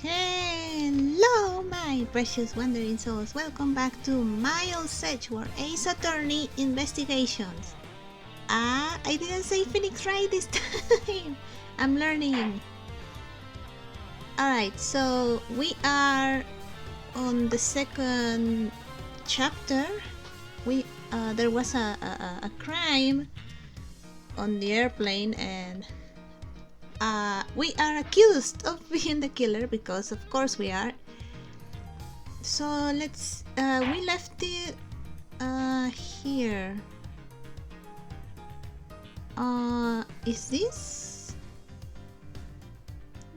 Hello, my precious wandering souls. Welcome back to Miles Edgeworth, AceAttorney Investigations. I didn't say Phoenix right this time. I'm learning. Alright, so we are on the second chapter. There was a crime on the airplane, and we are accused of being the killer because of course we are. So let's we left it here. Is this?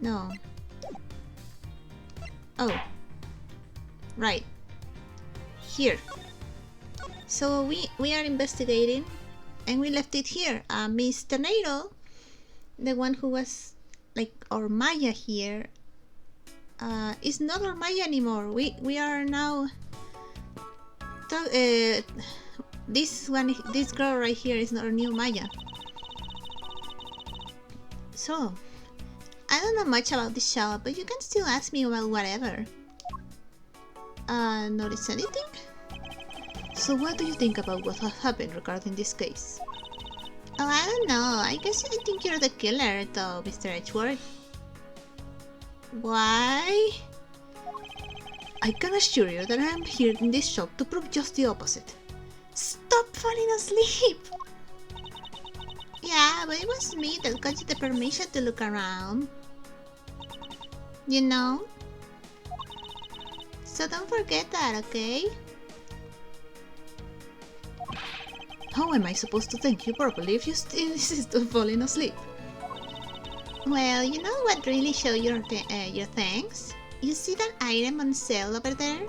No. Oh, right here. So we are investigating, and we left it here. Miss Tornado, the one who was like our Maya here, is not our Maya anymore. We are now this girl right here is not our new Maya. So I don't know much about this shop, but you can still ask me about whatever. Notice anything? So what do you think about what has happened regarding this case? Oh, I don't know. I guess I think you're the killer, though, Mr. Edgeworth. Why? I can assure you that I am here in this shop to prove just the opposite. Stop falling asleep! Yeah, but it was me that got you the permission to look around. You know? So don't forget that, okay? How am I supposed to thank you properly if you still insist on falling asleep? Well, you know what really shows your thanks? You see that item on sale over there?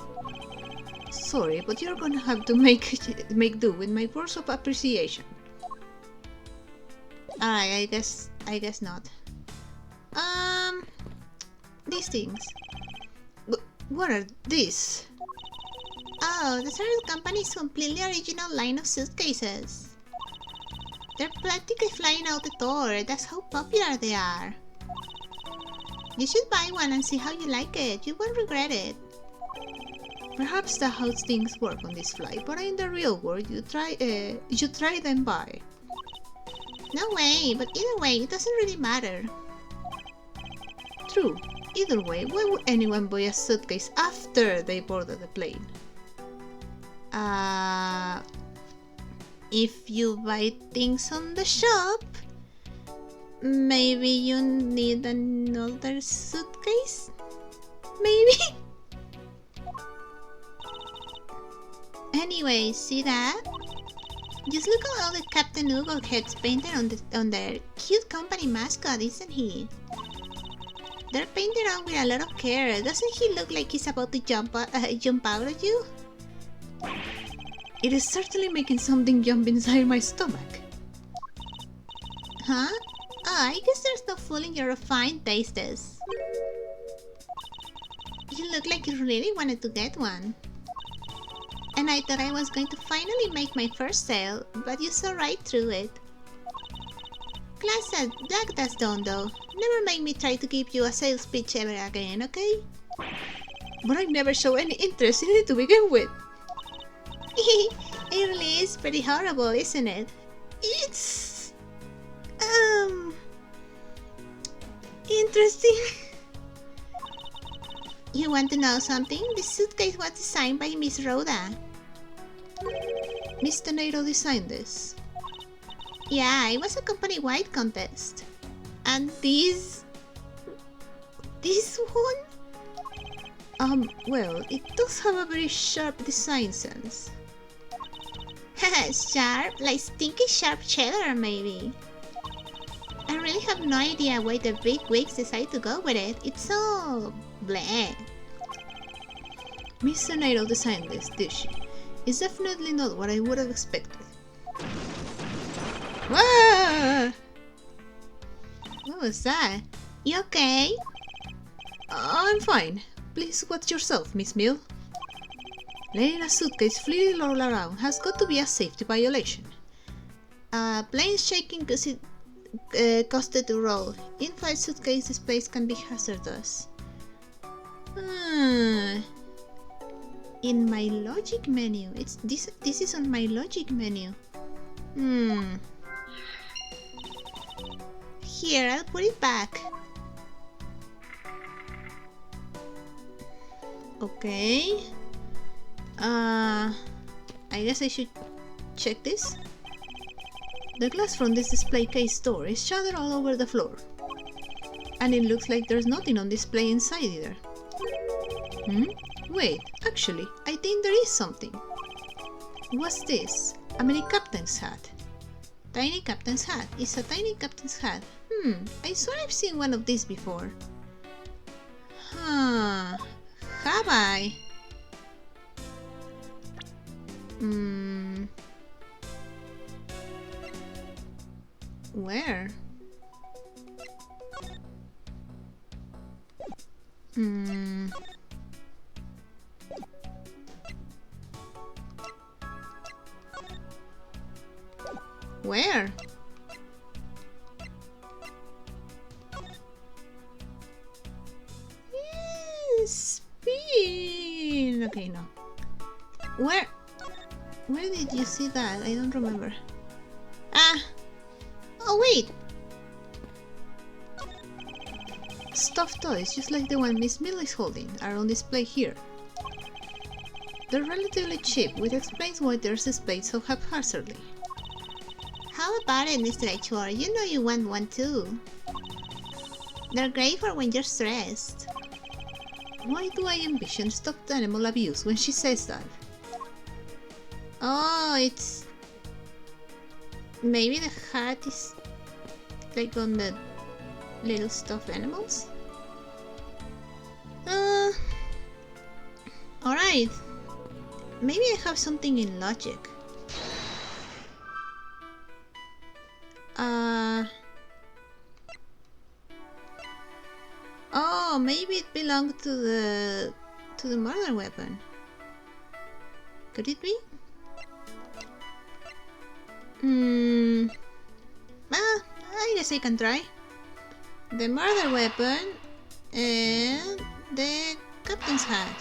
Sorry, but you're gonna have to make do with my words of appreciation. Alright, I guess not. These things. What are these? Oh, the service company's completely original line of suitcases. They're practically flying out the door. That's how popular they are. You should buy one and see how you like it. You won't regret it. Perhaps that's how things work on this flight, but in the real world, you try them by. No way, but either way, it doesn't really matter. True. Either way, why would anyone buy a suitcase after they boarded the plane? If you buy things on the shop, maybe you need another suitcase? Maybe? Anyway, see that? Just look at all the Captain Ugo heads painted on their cute company mascot, isn't he? They're painted on with a lot of care. Doesn't he look like he's about to jump out at you? It is certainly making something jump inside my stomach. Huh? Oh, I guess there's no fooling your refined tastes. You look like you really wanted to get one. And I thought I was going to finally make my first sale, but you saw right through it. Class that that's done though. Never make me try to give you a sales pitch ever again, okay? But I never show any interest in it to begin with. It really is pretty horrible, isn't it? It's... interesting. You want to know something? This suitcase was designed by Miss Rhoda. Miss Tornado designed this. Yeah, it was a company-wide contest. And this one? Well, it does have a very sharp design sense. Haha, sharp? Like stinky sharp cheddar, maybe. I really have no idea why the big wigs decide to go with it. It's so... bleh. Miss Tornado designed this, did she? It's definitely not what I would have expected. Whoa! What was that? You okay? I'm fine. Please watch yourself, Miss Mill. Letting a suitcase freely roll around has got to be a safety violation. Plane shaking because it costed the roll. In-flight suitcase displays can be hazardous. In my logic menu. This is on my logic menu. Here, I'll put it back. Okay. I guess I should check this. The glass from this display case door is shattered all over the floor. And it looks like there's nothing on display inside either. Wait, actually, I think there is something. What's this? A mini captain's hat. Tiny captain's hat. It's a tiny captain's hat. I swear I've seen one of these before. Have I? Where? Where? Spin. Okay, no. Where did you see that? I don't remember. Oh wait. Stuffed toys, just like the one Miss Mill is holding, are on display here. They're relatively cheap, which explains why they're displayed so haphazardly. How about it, Mr. Edgeworth? You know you want one too. They're great for when you're stressed. Why do I envision stuffed animal abuse when she says that? Oh, it's... Maybe the hat is like on the little stuffed animals? Alright. Maybe I have something in logic. Oh, maybe it belonged to the murder weapon. Could it be? I guess I can try. The murder weapon and the captain's hat.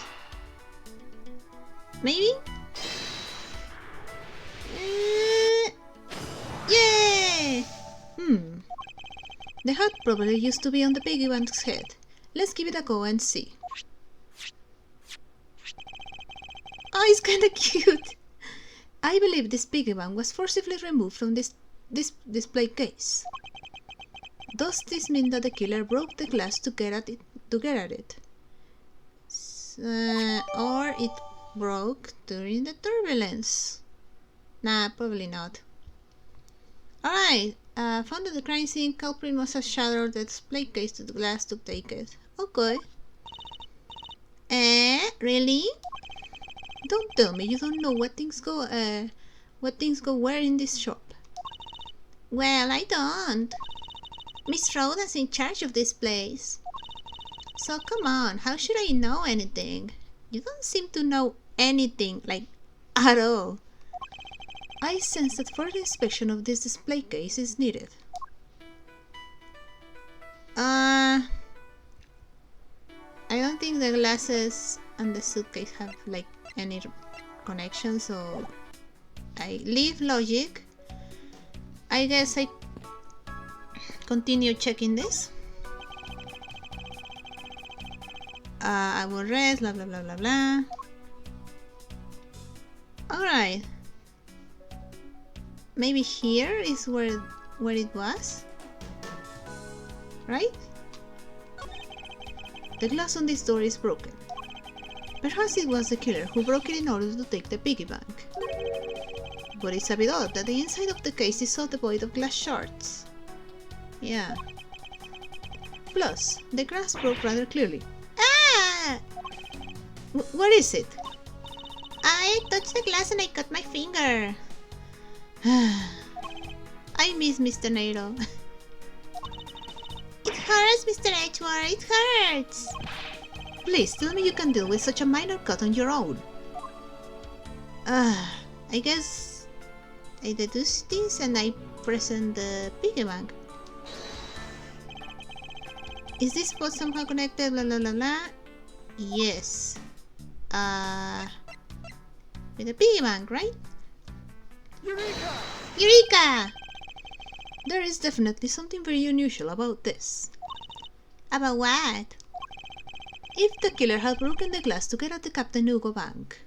Maybe? Yay! The hat probably used to be on the piggy bank's head. Let's give it a go and see. Oh, it's kinda cute! I believe this piggy bank was forcibly removed from this display case. Does this mean that the killer broke the glass to get at it? Or it broke during the turbulence? Nah, probably not. Alright, found that the crime scene culprit must have shattered the display case to the glass to take it. Okay. Really? Don't tell me you don't know what things go where in this shop. Well, I don't. Miss Rhoda's in charge of this place. So come on, how should I know anything? You don't seem to know anything, like, at all. I sense that further inspection of this display case is needed. I don't think the glasses and the suitcase have, like, any connection, so I leave logic. I guess I continue checking this. I will rest, blah blah blah blah blah. Alright. Maybe here is where it was? Right? The glass on this door is broken. Perhaps it was the killer who broke it in order to take the piggy bank. But it's a bit odd that the inside of the case is so devoid of glass shards. Yeah. Plus, the glass broke rather clearly. Ah! What is it? I touched the glass and I cut my finger. I miss Mr. Nato. It hurts, Mr. Edgeworth, it hurts! Please tell me you can deal with such a minor cut on your own. I guess I deduce this and I present the piggy bank. Is this spot somehow connected? Blah blah blah blah. Yes. With a piggy bank, right? Eureka! Eureka! There is definitely something very unusual about this. About what? If the killer had broken the glass to get at the Captain Hugo bank,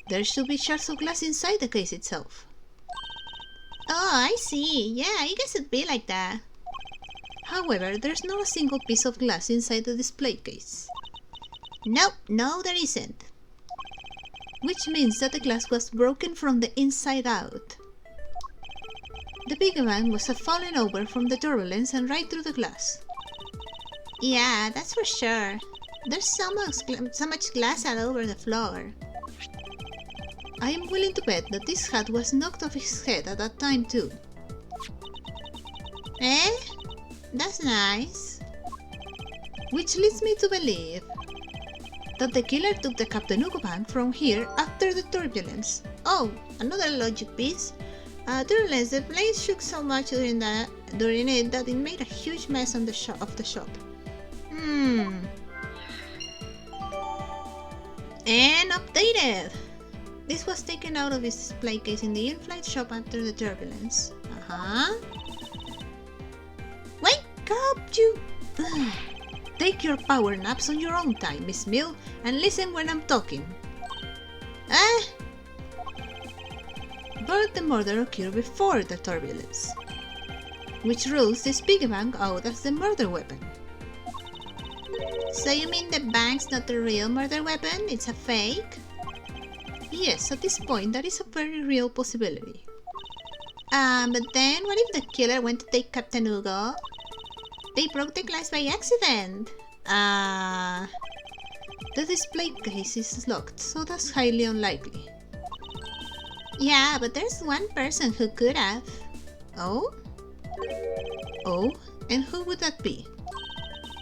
there should be shards of glass inside the case itself. Oh, I see. Yeah, I guess it'd be like that. However, there's not a single piece of glass inside the display case. Nope, no there isn't. Which means that the glass was broken from the inside out. The big man must have fallen over from the turbulence and right through the glass. Yeah, that's for sure. There's so much glass all over the floor. I am willing to bet that this hat was knocked off his head at that time too. Eh? That's nice. Which leads me to believe that the killer took the Captain Hugo bank from here after the turbulence. Oh, another logic piece. Turbulence, the place shook so much during it that it made a huge mess on the of the shop. And updated! This was taken out of its display case in the in-flight shop after the turbulence. Wake up, you! Take your power naps on your own time, Miss Mill, and listen when I'm talking. But the murder occurred before the turbulence, which rules this piggy bank out as the murder weapon. So you mean the bank's not the real murder weapon? It's a fake? Yes, at this point that is a very real possibility. But then what if the killer went to take Captain Hugo? They broke the glass by accident. The display case is locked, so that's highly unlikely. Yeah, but there's one person who could have. Oh? Oh? And who would that be?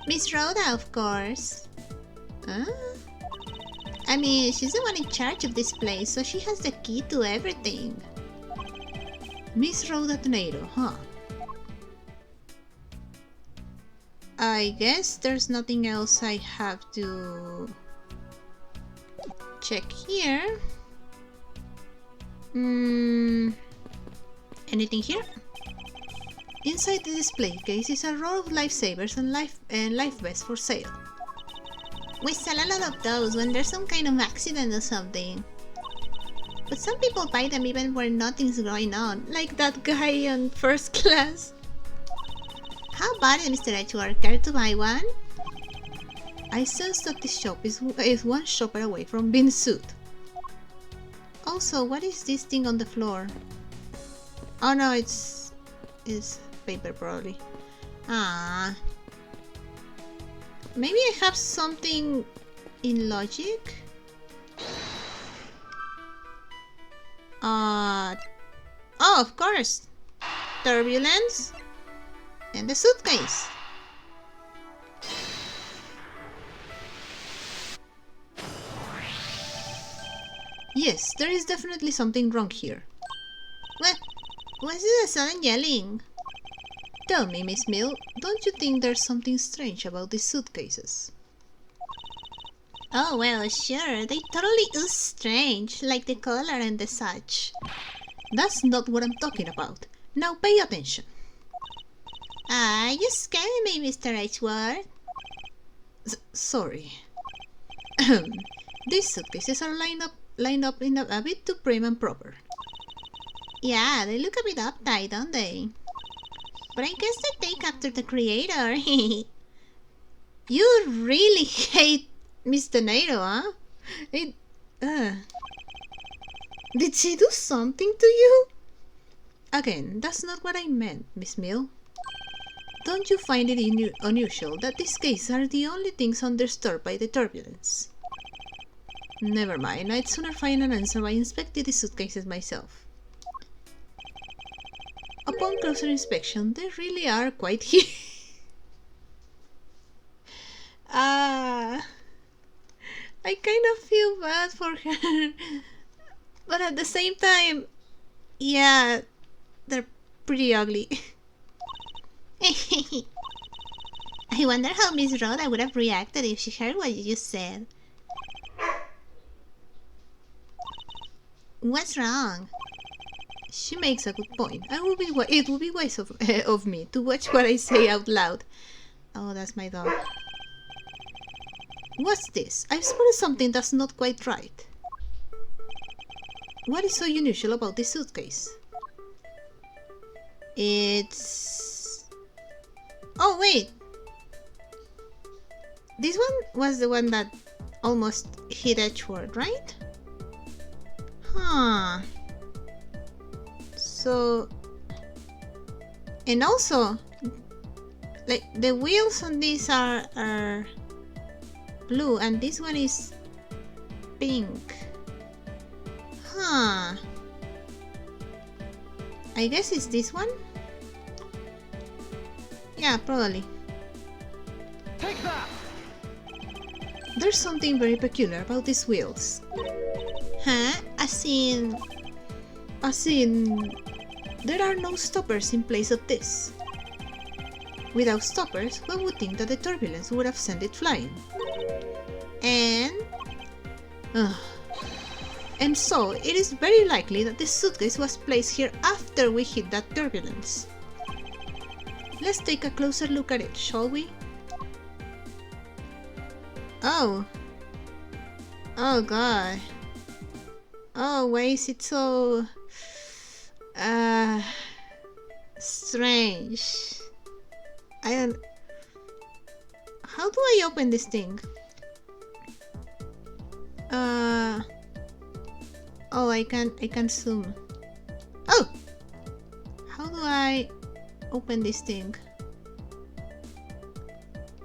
Miss Rhoda, of course. Huh? I mean, she's the one in charge of this place, so she has the key to everything. Miss Rhoda Tornado, huh? I guess there's nothing else I have to check here. Anything here? Inside the display case is a row of lifesavers and life vests for sale. We sell a lot of those when there's some kind of accident or something. But some people buy them even when nothing's going on, like that guy on first class. How about it, Mr. Edgeworth? Care to buy one? I sense that this shop is one shopper away from being sued. Also, what is this thing on the floor? Oh no, it's paper probably. Maybe I have something in logic? Oh, of course! Turbulence and the suitcase. Yes, there is definitely something wrong here. What's the sudden yelling? Tell me, Miss Mill, don't you think there's something strange about these suitcases? Oh, well, sure. They totally is strange, like the color and the such. That's not what I'm talking about. Now pay attention. You scared me, Mr. Edgeworth. Sorry. These suitcases are lined up in a bit too prim and proper. Yeah, they look a bit uptight, don't they? But I guess they take after the creator. You really hate Miss Tornado, huh? Did she do something to you? Again, that's not what I meant, Miss Mill. Don't you find it unusual that these cases are the only things undisturbed by the turbulence? Never mind, I'd sooner find an answer by inspecting the suitcases myself. Upon closer inspection, they really are quite huge. I kind of feel bad for her. But at the same time, yeah, they're pretty ugly. I I wonder how Miss Rhoda would have reacted if she heard what you just said. What's wrong? She makes a good point. It would be wise of me to watch what I say out loud. Oh, that's my dog. What's this? I've spotted something that's not quite right. What is so unusual about this suitcase? It's... Oh, wait! This one was the one that almost hit Edgeworth, right? Huh. So... And also, like, the wheels on these are blue, and this one is pink. Huh. I guess it's this one? Yeah, probably. Take that! There's something very peculiar about these wheels. Huh? As in, there are no stoppers in place of this. Without stoppers, one would think that the turbulence would have sent it flying. and... And so, it is very likely that this suitcase was placed here after we hit that turbulence. Let's take a closer look at it, shall we? Oh. Oh god. Oh, why is it so... strange. I don't... How do I open this thing? Oh, I can zoom. Oh! How do I open this thing?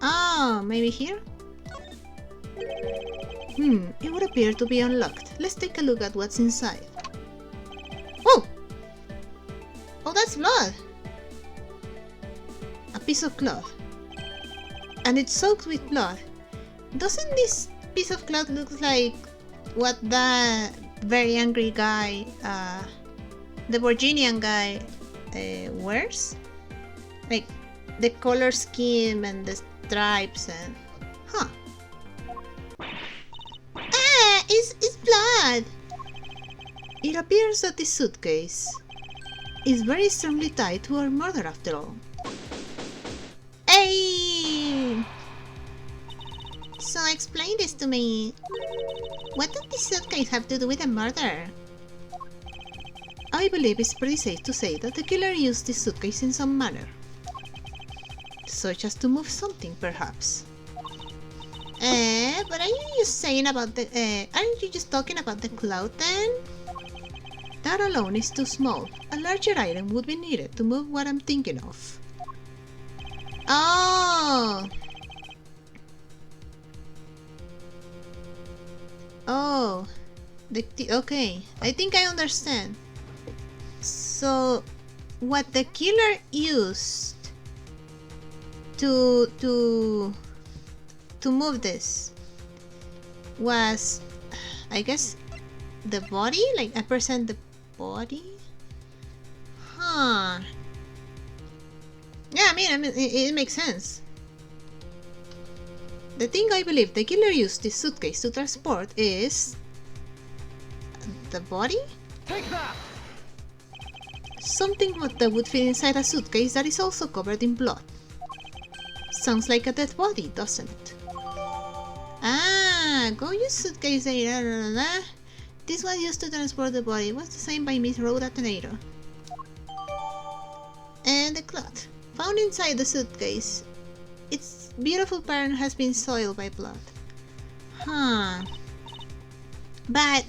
Oh, maybe here? It would appear to be unlocked. Let's take a look at what's inside. Oh! Oh, that's blood! A piece of cloth. And it's soaked with blood. Doesn't this piece of cloth look like what the very angry guy, the Virginian guy, wears? Like the color scheme and the stripes and... Huh. Ah! It's blood! It appears that this suitcase is very strongly tied to our murder after all. Hey! So explain this to me. What did this suitcase have to do with a murder? I believe it's pretty safe to say that the killer used this suitcase in some manner. Such as to move something, perhaps. But are you just saying about the... aren't you just talking about the cloud then? That alone is too small. A larger item would be needed to move what I'm thinking of. Oh! Oh. Okay, I think I understand. So, what the killer used to move this was, I guess, the body? Like, I present the body? Huh. Yeah, I mean it makes sense. The thing I believe the killer used this suitcase to transport is... the body? Take that! Something that would fit inside a suitcase that is also covered in blood. Sounds like a dead body, doesn't it? Ah, go use suitcase data. This was used to transport the body. It was designed by Miss Rhoda Tornado. And the cloth. Found inside the suitcase. Its beautiful pattern has been soiled by blood. Huh. But...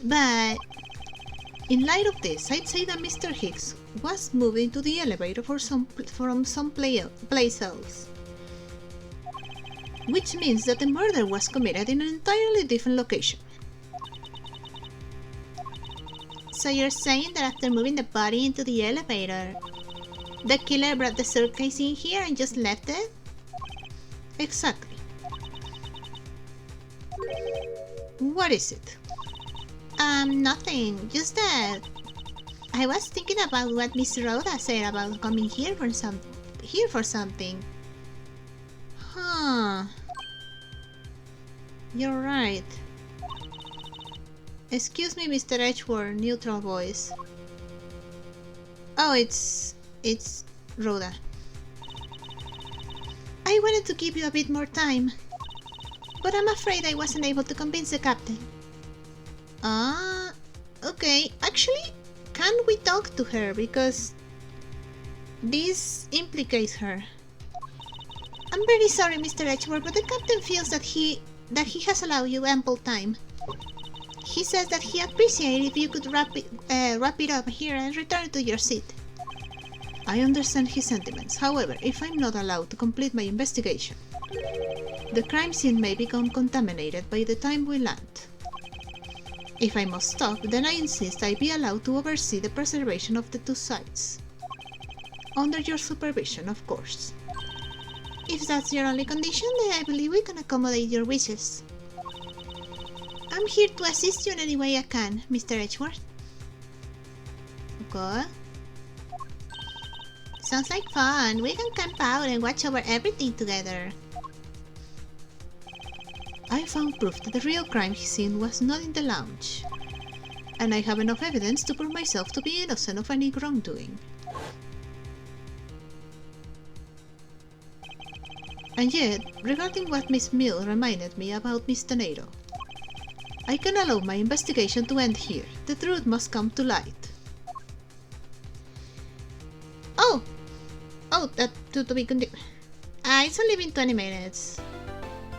In light of this, I'd say that Mr. Hicks was moved into the elevator from some place else. Which means that the murder was committed in an entirely different location. So you're saying that after moving the body into the elevator, the killer brought the suitcase in here and just left it? Exactly. What is it? Nothing. Just that I was thinking about what Miss Rhoda said about coming here for something. Huh. You're right. Excuse me, Mr. Edgeworth, neutral voice. Oh, it's Rhoda. I wanted to give you a bit more time, but I'm afraid I wasn't able to convince the captain. Ah, okay. Actually, can we talk to her, because this implicates her. I'm very sorry, Mr. Edgeworth, but the captain feels that he has allowed you ample time. He says that he appreciates if you could wrap it up here and return to your seat. I understand his sentiments. However, if I'm not allowed to complete my investigation, the crime scene may become contaminated by the time we land. If I must stop, then I insist I be allowed to oversee the preservation of the two sites. Under your supervision, of course. If that's your only condition, then I believe we can accommodate your wishes. I'm here to assist you in any way I can, Mr. Edgeworth. Okay. Sounds like fun. We can camp out and watch over everything together. I found proof that the real crime scene was not in the lounge, and I have enough evidence to prove myself to be innocent of any wrongdoing. And yet, regarding what Miss Mill reminded me about Miss Tornado, I can allow my investigation to end here. The truth must come to light. Oh, that to be continued. It's only been 20 minutes.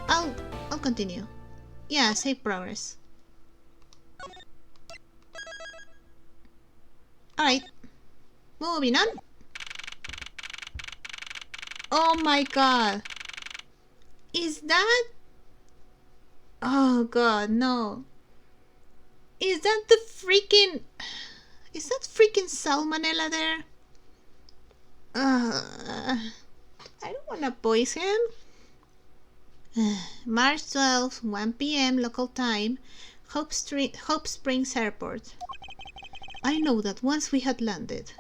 I'll continue. Yeah, save progress. Alright. Moving on. Oh my god. Is that... Oh god, no. Is that the freaking... Is that freaking salmonella there? I don't wanna poison him. March 12th, 1 p.m. local time, Hope Springs Airport. I know that once we had landed,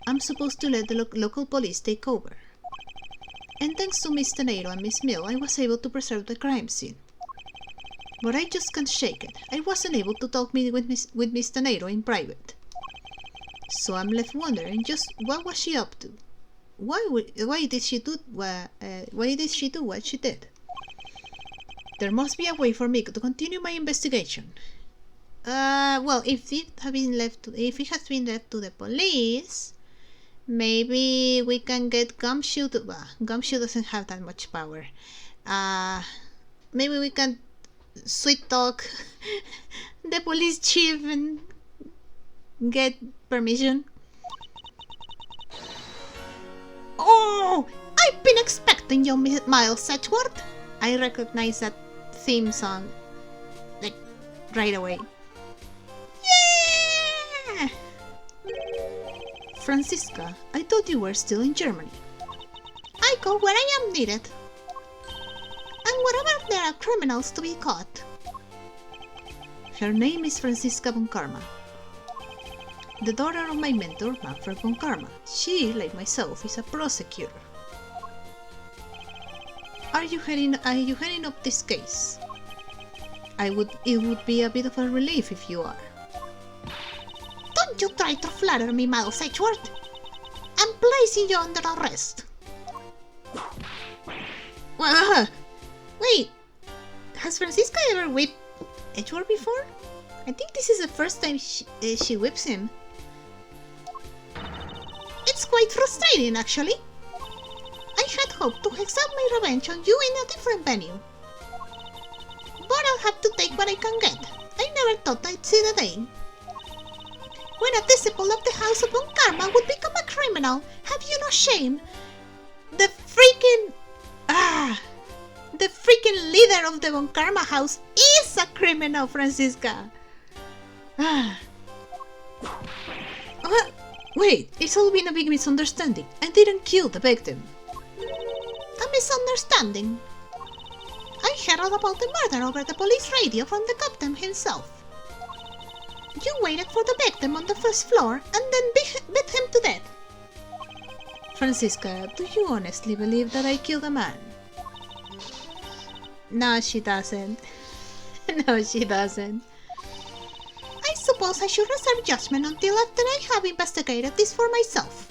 I'm supposed to let the local police take over. And thanks to Miss Tornado and Miss Mill, I was able to preserve the crime scene. But I just can't shake it. I wasn't able to talk with Miss Tornado in private. So I'm left wondering just what was she up to? Why did she do what she did? There must be a way for me to continue my investigation. Well, if it has been left to the police, maybe we can get Gumshoe. Well, Gumshoe doesn't have that much power. Maybe we can sweet talk the police chief and get permission. Oh, I've been expecting you, Miles Edgeworth. I recognize that theme song, like, right away. Yeah! Franziska, I thought you were still in Germany. I go where I am needed. And wherever there are criminals to be caught. Her name is Franziska von Karma, the daughter of my mentor, Manfred von Karma. She, like myself, is a prosecutor. Are you heading up this case? It would be a bit of a relief if you are. Don't you try to flatter me, Miles Edgeworth. I'm placing you under arrest. Wait, has Franziska ever whipped Edgeworth before? I think this is the first time she whips him. It's quite frustrating, actually. I had hoped to exact my revenge on you in a different venue. But I'll have to take what I can get. I never thought I'd see the day when a disciple of the House of Von Karma would become a criminal. Have you no shame? The freaking leader of the Von Karma house is a criminal, Franziska. Wait, it's all been a big misunderstanding. I didn't kill the victim. A misunderstanding? I heard all about the murder over the police radio from the captain himself. You waited for the victim on the first floor and then beat him to death. Franziska, do you honestly believe that I killed a man? No, she doesn't. No, she doesn't. I suppose I should reserve judgment until after I have investigated this for myself.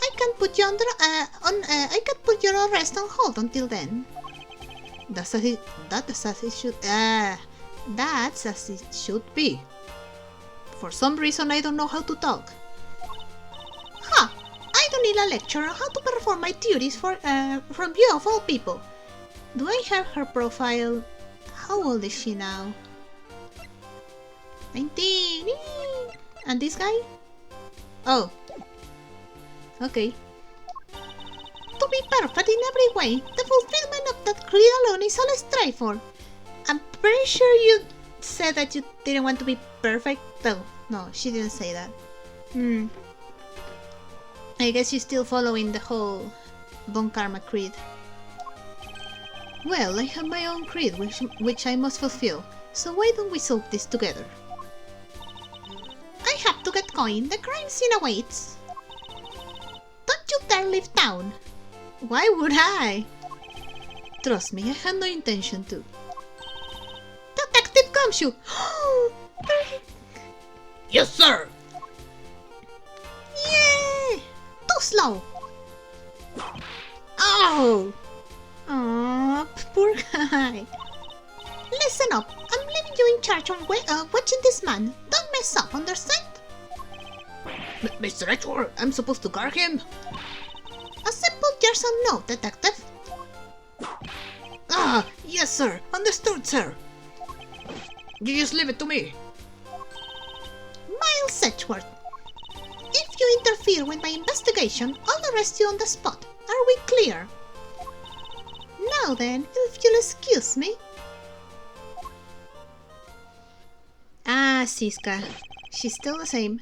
I can put you I can put your arrest on hold until then. That's as it should be. For some reason, I don't know how to talk. Huh! I don't need a lecture on how to perform my duties from you of all people. Do I have her profile? How old is she now? 19. And this guy? Oh. Okay. To be perfect in every way, the fulfillment of that creed alone is all I strive for. I'm pretty sure you said that you didn't want to be perfect, though. No, she didn't say that. I guess she's still following the whole Bon Karma creed. Well, I have my own creed which I must fulfill, so why don't we solve this together? I have to get going, the crime scene awaits. Don't you dare leave town. Why would I? Trust me, I had no intention to. Detective Gumshoe! Yes, sir! Yay! Too slow! Oh! Aw, poor guy. Listen up, I'm leaving you in charge of watching this man. Don't mess up, understand? Mr. Edgeworth, I'm supposed to guard him? A simple yes or no, detective. Ah, yes, sir. Understood, sir. You just leave it to me. Miles Edgeworth. If you interfere with my investigation, I'll arrest you on the spot. Are we clear? Now then, if you'll excuse me. Ah, Siska. She's still the same.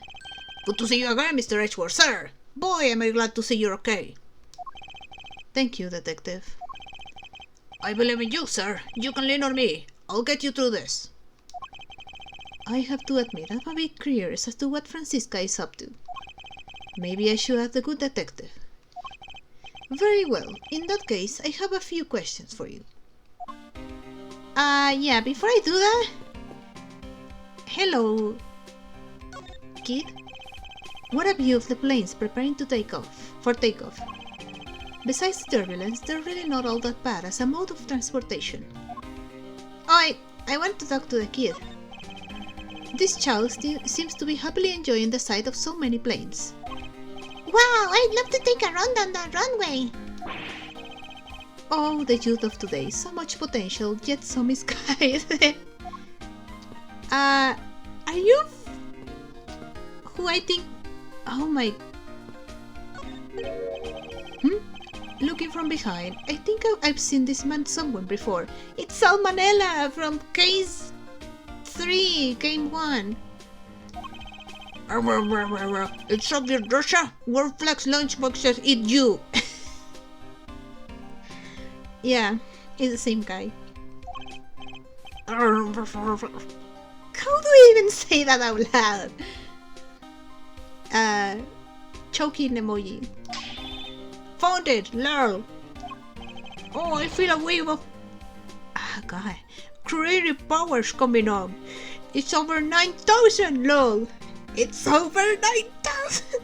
Good to see you again, Mr. Edgeworth, sir. Boy, am I glad to see you're okay. Thank you, detective. I believe in you, sir. You can lean on me. I'll get you through this. I have to admit, I'm a bit curious as to what Francisca is up to. Maybe I should ask the good detective. Very well. In that case, I have a few questions for you. Yeah, before I do that... Hello, kid. What a view of the planes preparing to take off. Besides turbulence, they're really not all that bad as a mode of transportation. Oh, I want to talk to the kid. This child seems to be happily enjoying the sight of so many planes. Wow, I'd love to take a run down the runway. Oh, the youth of today. So much potential, yet so misguided. Are you... who I think... Oh my... Looking from behind, I think I've seen this man somewhere before. It's Salmonella from Case 3, Game 1. It's Soviet Russia, where Flex lunchboxes eat you. Yeah, it's the same guy. How do we even say that out loud? Choking emoji. Found it, lol. Oh, I feel a wave of... Ah, God. creative powers coming on. It's over 9,000, lol. It's over 9,000.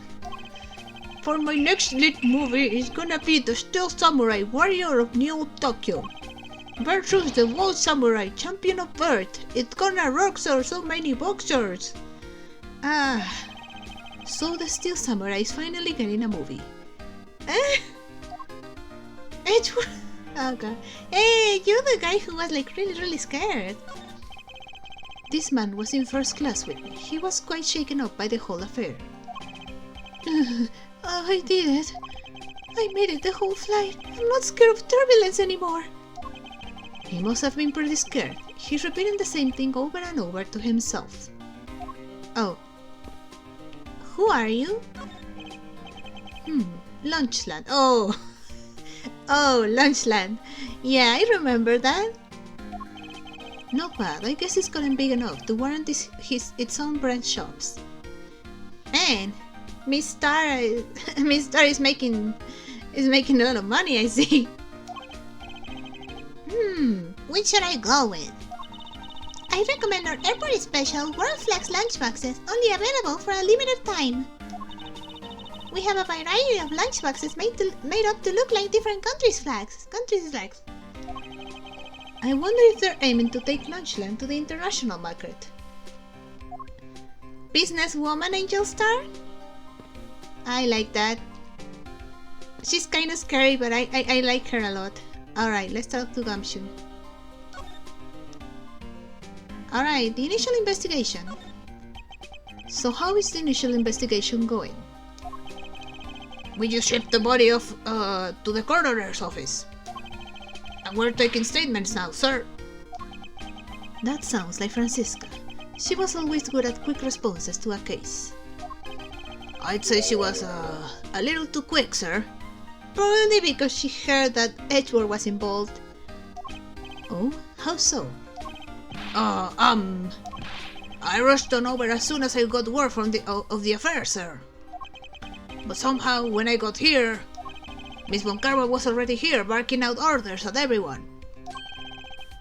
For my next lit movie, it's gonna be the Steel Samurai Warrior of New Tokyo versus the World Samurai Champion of Earth. It's gonna rock so many boxers. Ah, so the Steel Samurai is finally getting a movie. Edgeworth. Oh God. Hey, you're the guy who was like really scared. This man was in first class with me. He was quite shaken up by the whole affair. I did it. I made it the whole flight. I'm not scared of turbulence anymore. He must have been pretty scared. He's repeating the same thing over and over to himself. Oh. Who are you? Lunchland. Oh. Oh, Lunchland. Yeah, I remember that. Not bad. I guess it's gotten big enough to warrant its own brand shops. Man, Miss Star is making a lot of money, I see. Which should I go with? I recommend our airport special World Flags lunchboxes, only available for a limited time. We have a variety of lunchboxes made up to look like different countries' flags. I wonder if they're aiming to take Lunchland to the international market. Businesswoman Angel Star? I like that. She's kind of scary, but I like her a lot. Alright, let's talk to Gumshoe. Alright, the initial investigation. So how is the initial investigation going? We just shipped the body to the coroner's office. And we're taking statements now, sir. That sounds like Francisca. She was always good at quick responses to a case. I'd say she was a little too quick, sir. Probably because she heard that Edgeworth was involved. Oh, how so? I rushed on over as soon as I got word from of the affair, sir. But somehow, when I got here, Miss Von Karma was already here, barking out orders at everyone.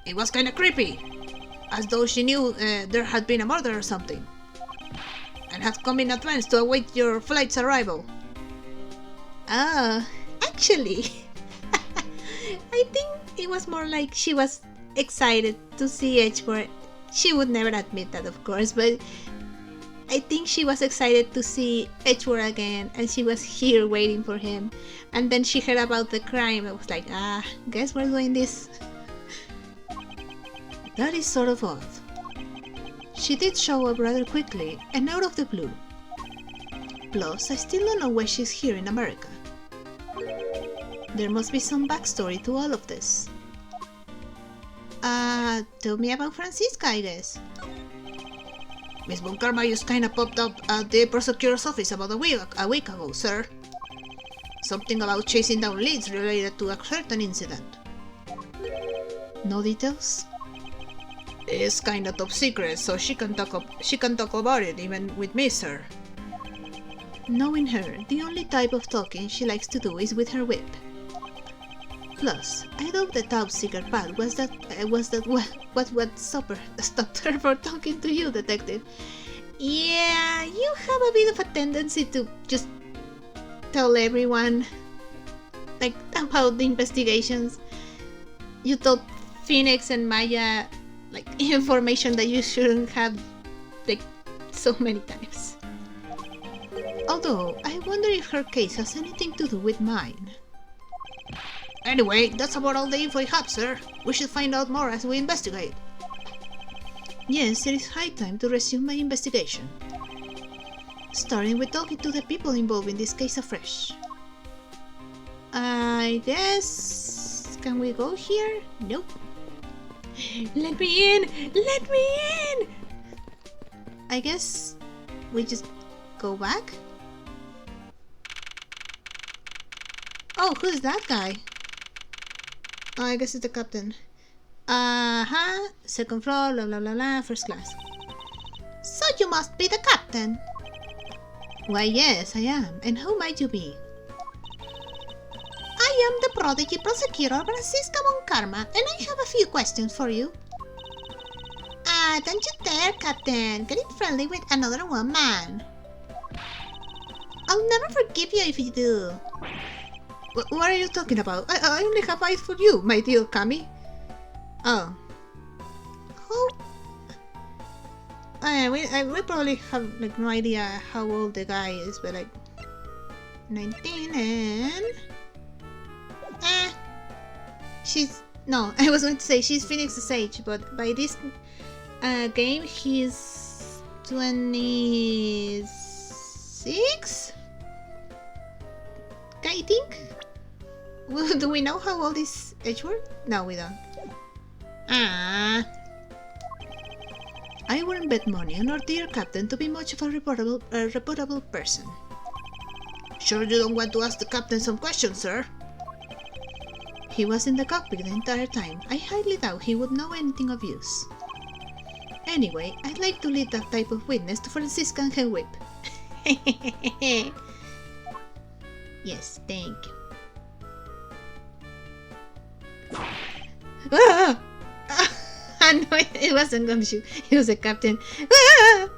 It was kinda creepy, as though she knew there had been a murder or something, and had come in advance to await your flight's arrival. Oh, actually, I think it was more like she was excited to see Edgeworth. She would never admit that, of course, but I think she was excited to see Edgeworth again, and she was here waiting for him. And then she heard about the crime. I was like, guess we're doing this. That is sort of odd. She did show up rather quickly and out of the blue. Plus, I still don't know why she's here in America. There must be some backstory to all of this. Tell me about Francisca, I guess. Miss Von Karma just kinda popped up at the prosecutor's office about a week ago, sir. Something about chasing down leads related to a certain incident. No details? It's kinda top secret, so she can talk about it even with me, sir. Knowing her, the only type of talking she likes to do is with her whip. Plus, I doubt the top secret part was what stopped her from talking to you, detective. Yeah, you have a bit of a tendency to just tell everyone, like, about the investigations. You told Phoenix and Maya, like, information that you shouldn't have, like, so many times. Although, I wonder if her case has anything to do with mine. Anyway, that's about all the info I have, sir. We should find out more as we investigate. Yes, it is high time to resume my investigation. Starting with talking to the people involved in this case afresh. I guess... Can we go here? Nope. Let me in! Let me in! I guess we just go back? Oh, who's that guy? Oh, I guess it's the captain. Second floor, blah blah blah blah, first class. So you must be the captain. Why, yes, I am. And who might you be? I am the prodigy prosecutor Francisca Von Karma, and I have a few questions for you. Don't you dare, Captain. Getting friendly with another woman. I'll never forgive you if you do. What are you talking about? I only have eyes for you, my dear Kami. Oh. Who? We probably have like no idea how old the guy is, but like 19 and she's I was going to say she's Phoenix's age, but by this game he's 26, I think. Well, do we know how old is Edgeworth? No, we don't. I wouldn't bet money on our dear captain to be much of a reputable person. Sure you don't want to ask the captain some questions, sir? He was in the cockpit the entire time. I highly doubt he would know anything of use. Anyway, I'd like to lead that type of witness to Francisca and her whip. Yes, thank you. No, it wasn't Gumshoe. He was a captain. Ah!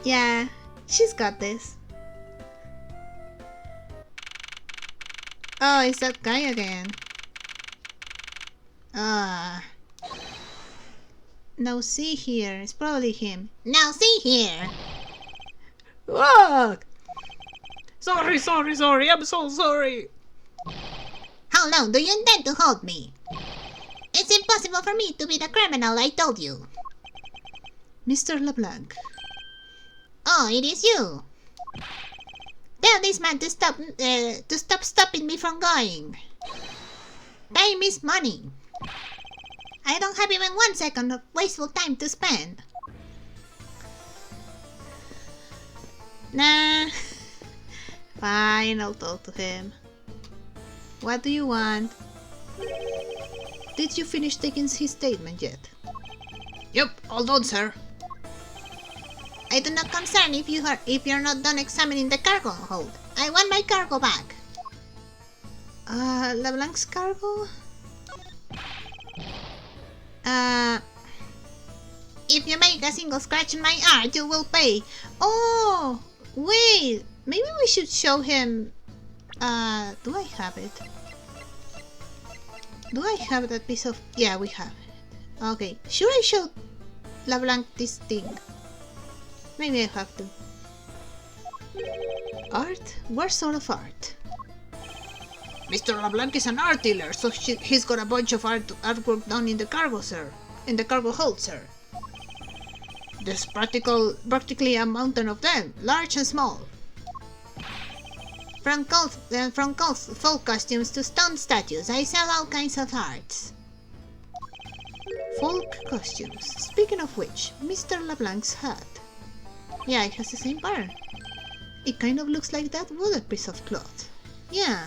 Yeah, she's got this. Oh, it's that guy again. Ah. Now see here. It's probably him. Now see here. Ah! Sorry. I'm so sorry. How long do you intend to hold me? It's impossible for me to be the criminal I told you. Mr. LeBlanc. Oh, it is you. Tell this man to stop stopping me from going. Time is money. I don't have even 1 second of wasteful time to spend. Nah. Fine, I'll talk to him. What do you want? Did you finish taking his statement yet? Yep, all done, sir. I do not concern if you're not done examining the cargo hold. I want my cargo back. LeBlanc's cargo? If you make a single scratch in my art, you will pay. Oh, wait. Maybe we should show him. Do I have it? Do I have that piece of? Yeah, we have it. Okay, should I show LeBlanc this thing? Maybe I have to. Art? What sort of art? Mr. LeBlanc is an art dealer, so he's got a bunch of artwork done in the cargo, sir. In the cargo hold, sir. There's practically a mountain of them, large and small. From folk costumes to stone statues, I sell all kinds of arts. Folk costumes. Speaking of which, Mr. LeBlanc's hat. Yeah, it has the same pattern. It kind of looks like that wooden piece of cloth. Yeah.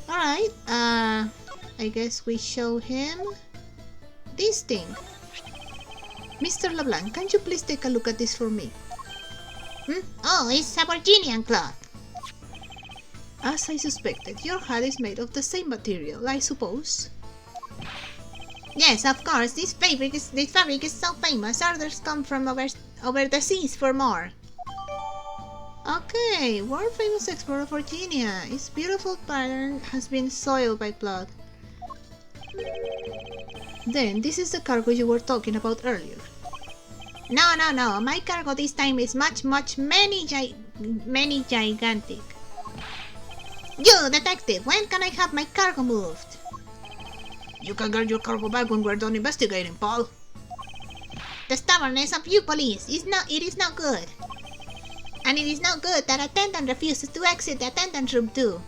Alright, I guess we show him this thing. Mr. LeBlanc, can you please take a look at this for me? Oh, it's Aboriginian cloth. As I suspected, your hat is made of the same material, I suppose. Yes, of course. This fabric is so famous. Others come from over the seas for more. Okay, world famous explorer of Virginia. Its beautiful pattern has been soiled by blood. Then, this is the cargo you were talking about earlier. No. My cargo this time is many gigantic. You, detective, when can I have my cargo moved? You can get your cargo back when we're done investigating, Paul. The stubbornness of you police is no good. And it is no good that attendant refuses to exit the attendant room too.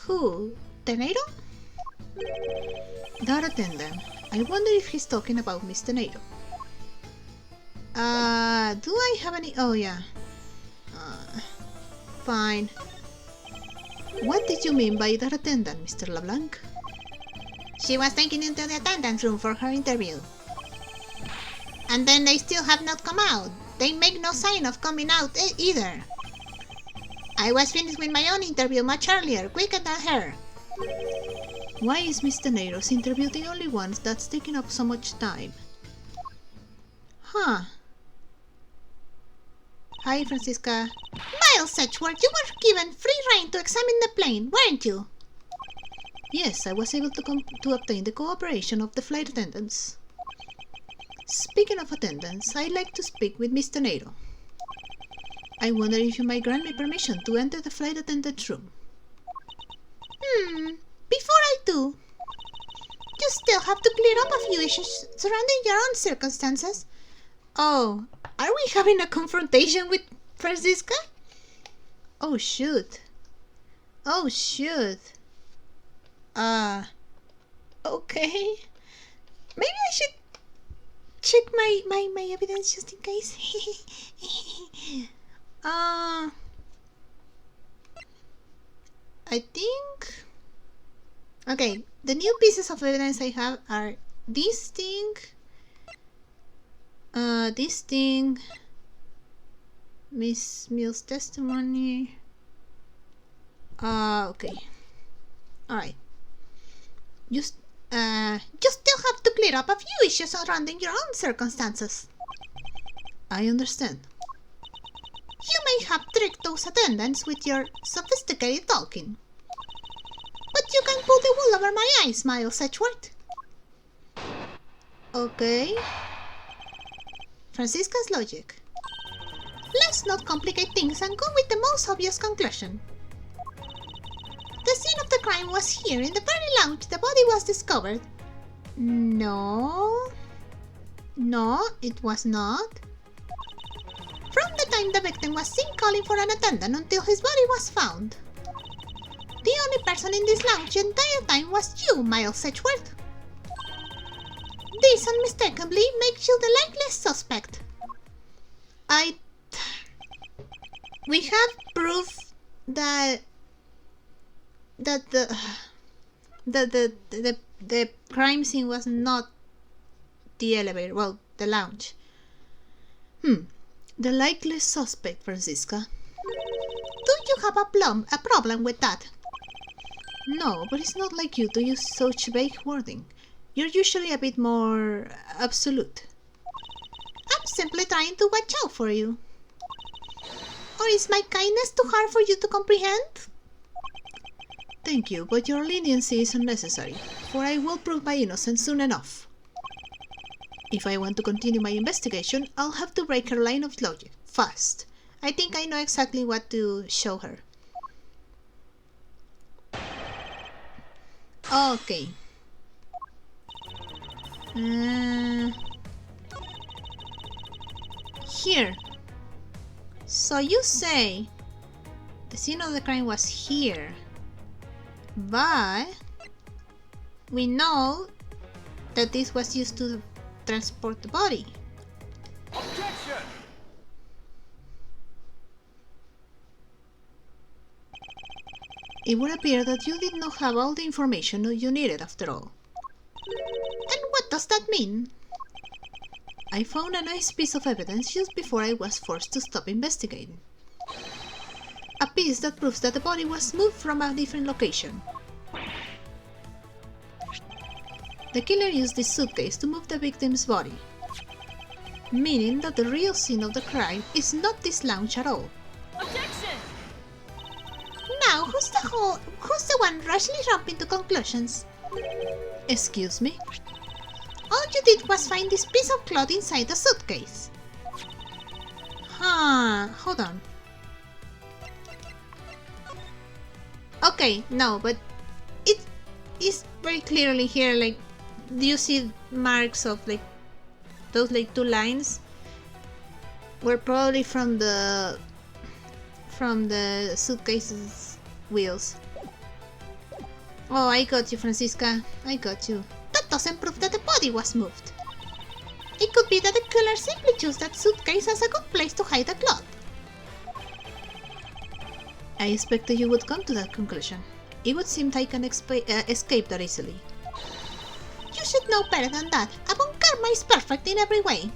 Who? Teneiro? That attendant. I wonder if he's talking about Miss Teneiro. Do I have any? Oh yeah. Fine. What did you mean by that attendant, Mr. LeBlanc? She was taken into the attendance room for her interview. And then they still have not come out. They make no sign of coming out either. I was finished with my own interview much earlier, quicker than her. Why is Miss Teneiro's interview the only one that's taking up so much time? Huh. Hi, Francisca. Miles Edgeworth, you were given free rein to examine the plane, weren't you? Yes, I was able to obtain the cooperation of the flight attendants. Speaking of attendants, I'd like to speak with Miss Teneiro. I wonder if you might grant me permission to enter the flight attendant's room. Before I do, you still have to clear up a few issues surrounding your own circumstances. Oh, are we having a confrontation with Francisca? Oh shoot. Okay. Maybe I should check my evidence just in case. I think... Okay, the new pieces of evidence I have are this thing, Miss Mill's testimony. Okay. Alright. You still have to clear up a few issues surrounding your own circumstances. I understand. You may have tricked those attendants with your sophisticated talking. But you can pull the wool over my eyes, Miles Edgeworth. Okay. Francisca's logic. Let's not complicate things and go with the most obvious conclusion. The scene of the crime was here, in the very lounge the body was discovered. No, it was not. From the time the victim was seen calling for an attendant until his body was found, the only person in this lounge the entire time was you, Miles Edgeworth. This unmistakably makes you the likeliest suspect. We have proof that the crime scene was not the elevator, well, the lounge. The likeliest suspect, Francisca. Do you have a problem with that? No, but it's not like you to use such vague wording. You're usually a bit more absolute. I'm simply trying to watch out for you. Or is my kindness too hard for you to comprehend? Thank you, but your leniency is unnecessary, for I will prove my innocence soon enough. If I want to continue my investigation, I'll have to break her line of logic fast. I think I know exactly what to show her. Okay. Here. So you say the scene of the crime was here, but we know that this was used to transport the body. Objection! It would appear that you did not have all the information you needed after all. And what does that mean? I found a nice piece of evidence just before I was forced to stop investigating. A piece that proves that the body was moved from a different location. The killer used this suitcase to move the victim's body, meaning that the real scene of the crime is not this lounge at all. Objection! Now, who's the one rashly jumping to conclusions? Excuse me? All you did was find this piece of cloth inside the suitcase. Hold on. Okay, no, but it is very clearly here, like, do you see marks of, like, those, like, two lines? Were probably from the suitcase's wheels. Oh, I got you, Francisca. I got you. That doesn't prove that the body was moved. It could be that the killer simply chose that suitcase as a good place to hide the cloth. I expected you would come to that conclusion. It would seem I can escape that easily. You should know better than that. A von Karma is perfect in every way.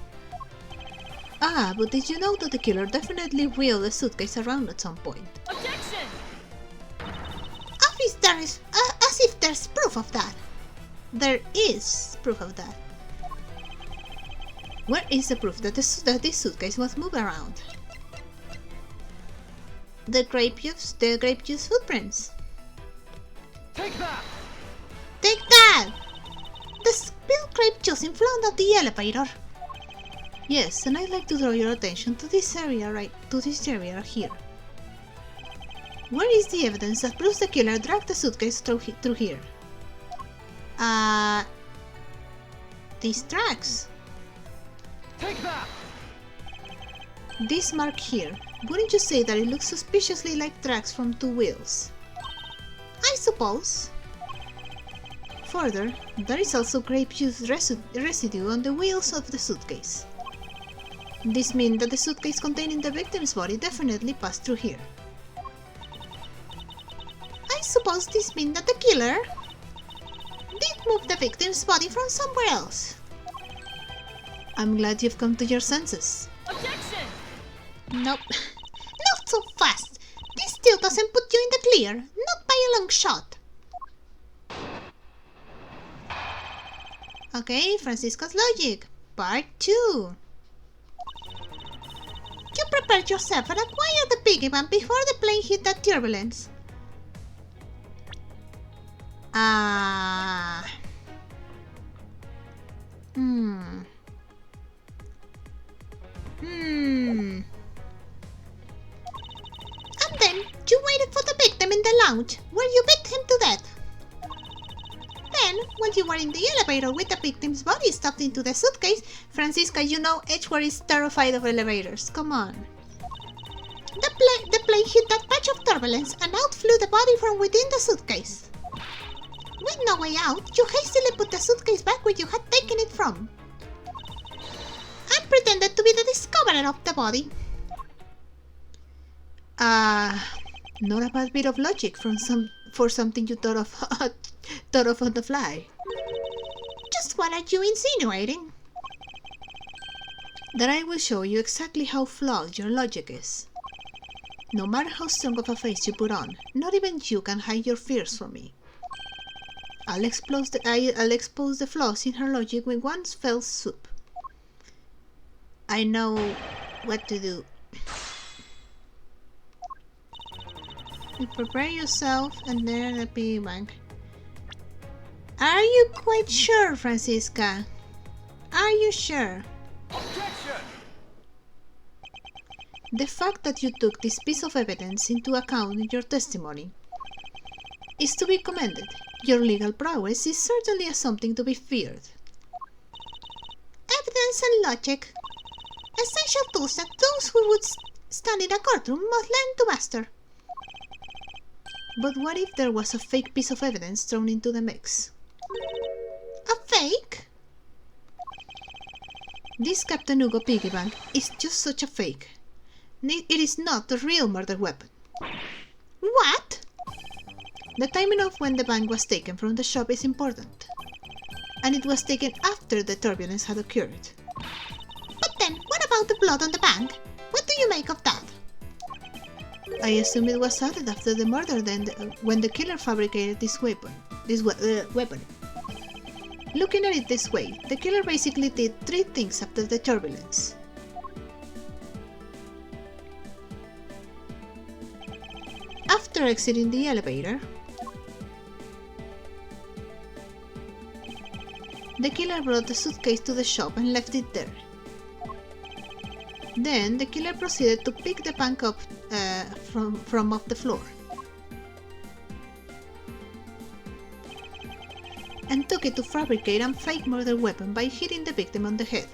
Ah, but did you know that the killer definitely wheeled the suitcase around at some point? Objection! As if there's proof of that. There is proof of that. Where is the proof that this suitcase was moved around? The grape juice footprints. Take that! Take that! The spilled grape juice in front of the elevator. Yes, and I'd like to draw your attention to this area here. Where is the evidence that proves the killer dragged the suitcase through here? These tracks. Take that! This mark here. Wouldn't you say that it looks suspiciously like tracks from two wheels? I suppose. Further, there is also grape juice residue on the wheels of the suitcase. This means that the suitcase containing the victim's body definitely passed through here. I suppose this means that the killer did move the victim's body from somewhere else. I'm glad you've come to your senses. Objection! Nope. Not so fast. This still doesn't put you in the clear. Not by a long shot. Okay, Francisco's logic. Part 2. You prepared yourself and acquired the piggy bank before the plane hit that turbulence. And then you waited for the victim in the lounge, where you beat him to death. Then, when you were in the elevator with the victim's body stuffed into the suitcase, Francisca, you know Edgeworth is terrified of elevators. Come on. The plane hit that patch of turbulence and out flew the body from within the suitcase. With no way out, you hastily put the suitcase back where you had taken it from, and pretended to be the discoverer of the body. Not a bad bit of logic for something you thought of on the fly. Just what are you insinuating? That I will show you exactly how flawed your logic is. No matter how strong of a face you put on, not even you can hide your fears from me. I'll expose the flaws in her logic with one fell swoop. I know what to do. You prepare yourself and then the piggy bank. Are you quite sure, Francisca? Are you sure? Objection! The fact that you took this piece of evidence into account in your testimony is to be commended. Your legal prowess is certainly something to be feared. Evidence and logic. Essential tools that those who would stand in a courtroom must learn to master. But what if there was a fake piece of evidence thrown into the mix? A fake? This Captain Hugo piggy bank is just such a fake. It is not the real murder weapon. What? The timing of when the bank was taken from the shop is important, and it was taken after the turbulence had occurred. But then, what about the blood on the bank? What do you make of that? I assume it was added after the murder, then when the killer fabricated this weapon. Looking at it this way, the killer basically did three things after the turbulence. After exiting the elevator, the killer brought the suitcase to the shop and left it there. Then the killer proceeded to pick the bank up from off the floor and took it to fabricate a fake murder weapon by hitting the victim on the head.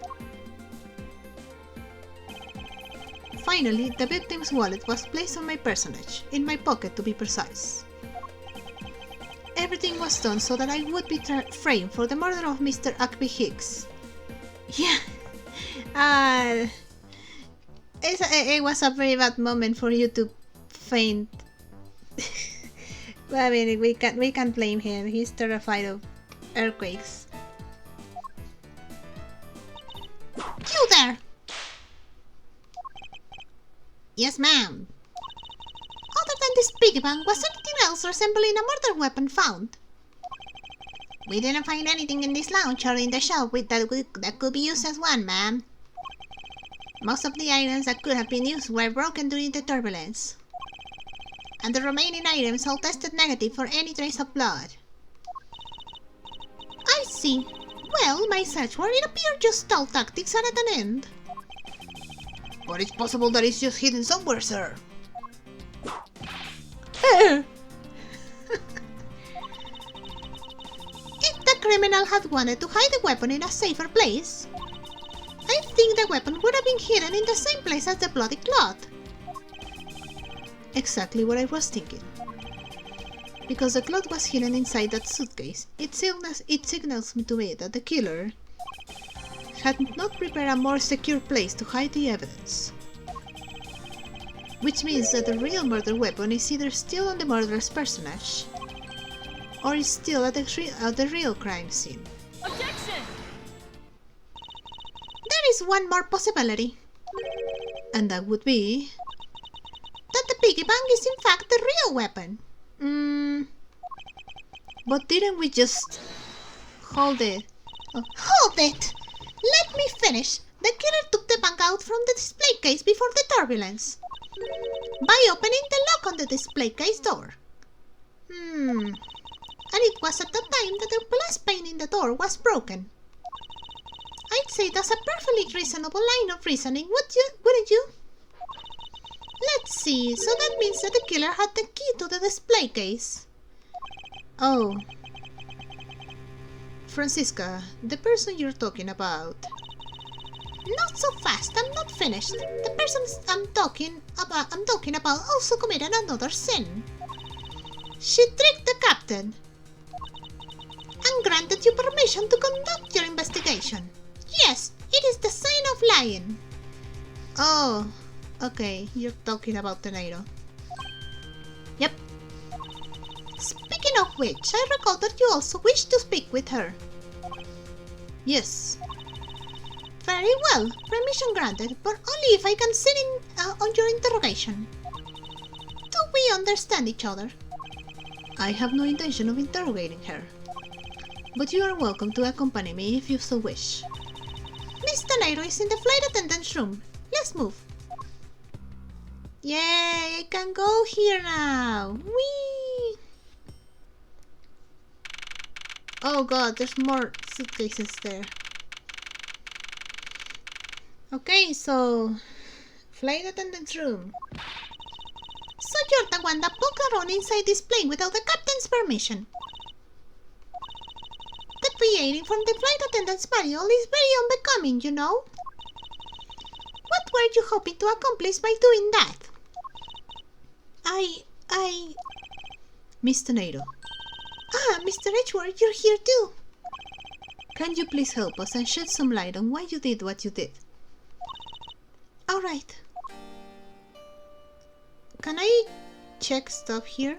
Finally, the victim's wallet was placed on my personage, in my pocket to be precise. Everything was done so that I would be framed for the murder of Mr. Ackby Hicks. Yeah, it was a very bad moment for you to faint. Well, I mean, we can't blame him. He's terrified of earthquakes. You there! Yes, ma'am. Other than this piggy bank, was anything else resembling a murder weapon found? We didn't find anything in this lounge or in the shop that could be used as one, ma'am. Most of the items that could have been used were broken during the turbulence, and the remaining items all tested negative for any trace of blood. I see. Well, my search warrant, it appeared your stealth tactics are at an end. But it's possible that it's just hidden somewhere, sir. If the criminal had wanted to hide the weapon in a safer place, I think the weapon would have been hidden in the same place as the bloody cloth. Exactly what I was thinking. Because the cloth was hidden inside that suitcase, it signals to me that the killer had not prepared a more secure place to hide the evidence. Which means that the real murder weapon is either still on the murderer's personage, or is still at the real crime scene. Objection! There is one more possibility. And that would be that the piggy bank is in fact the real weapon. But didn't we just hold it? Oh, hold it! Let me finish. The killer took the bank out from the display case before the turbulence. By opening the lock on the display case door. And it was at the time that the glass pane in the door was broken. I'd say that's a perfectly reasonable line of reasoning, wouldn't you? Let's see, so that means that the killer had the key to the display case. Oh. Francisca, the person you're talking about. Not so fast, I'm not finished. The person I'm talking about also committed another sin. She tricked the captain and granted you permission to conduct your investigation. Yes, it is the sign of lying. Oh, okay, you're talking about Tornado. Yep. Speaking of which, I recall that you also wish to speak with her. Yes. Very well, permission granted, but only if I can sit in on your interrogation. Do we understand each other? I have no intention of interrogating her, but you are welcome to accompany me if you so wish. Mr. Nairo is in the flight attendant's room. Let's move. Yay, I can go here now. Whee! Oh god, there's more suitcases there. Okay, so flight attendant's room. So you're the one that poked around inside this plane without the captain's permission. Deviating from the flight attendant's manual is very unbecoming, you know. What were you hoping to accomplish by doing that? Mr. Nairo. Ah, Mr. Edgeworth, you're here too. Can you please help us and shed some light on why you did what you did? Alright. Can I check stuff here?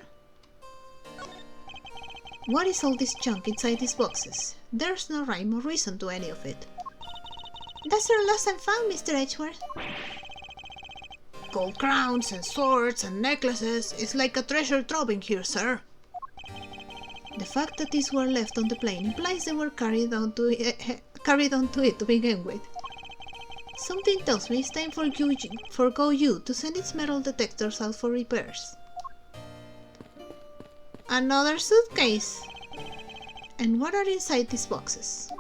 What is all this junk inside these boxes? There's no rhyme or reason to any of it. That's your lost and found, Mr. Edgeworth. Gold crowns and swords and necklaces. It's like a treasure trove in here, sir. The fact that these were left on the plane implies they were carried onto it to begin with. Something tells me it's time for you to send its metal detectors out for repairs. Another suitcase. And what are inside these boxes?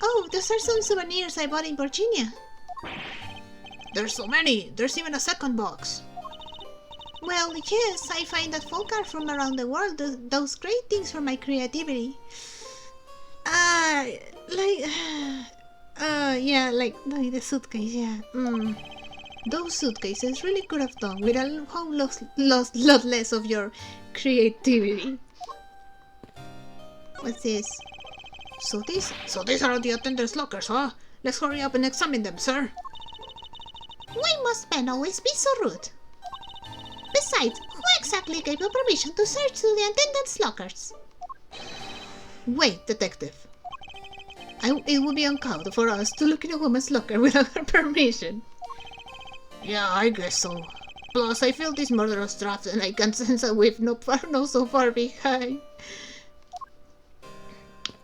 Oh, those are some souvenirs I bought in Virginia. There's so many. There's even a second box. Well, yes, I find that folk are from around the world do those great things for my creativity. Yeah, like the suitcase, yeah. Those suitcases really could have done with a whole lot less of your creativity. What's this? So these are the attendants' lockers, huh? Let's hurry up and examine them, sir. Why must men always be so rude? Besides, who exactly gave you permission to search through the attendants' lockers? Wait, detective. It would be uncalled for us to look in a woman's locker without her permission. Yeah, I guess so. Plus, I feel this murderous draft and I can sense a whiff not so far behind.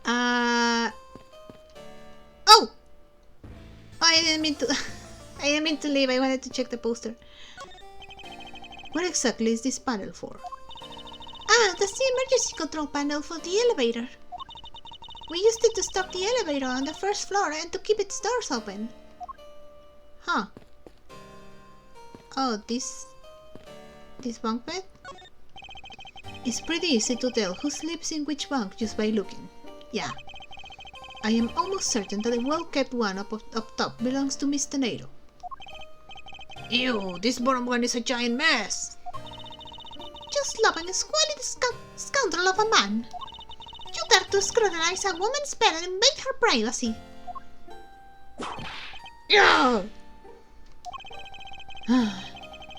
Oh! I didn't mean to leave. I wanted to check the poster. What exactly is this panel for? Ah, that's the emergency control panel for the elevator. We used it to stop the elevator on the first floor and to keep its doors open. Huh. Oh, this bunk bed? It's pretty easy to tell who sleeps in which bunk just by looking. Yeah. I am almost certain that the well-kept one up top belongs to Mr. Nairo. Ew, this bottom one is a giant mess. Just loving a squalid scoundrel of a man. You dare to scrutinize a woman's bed and invade her privacy. Yeah.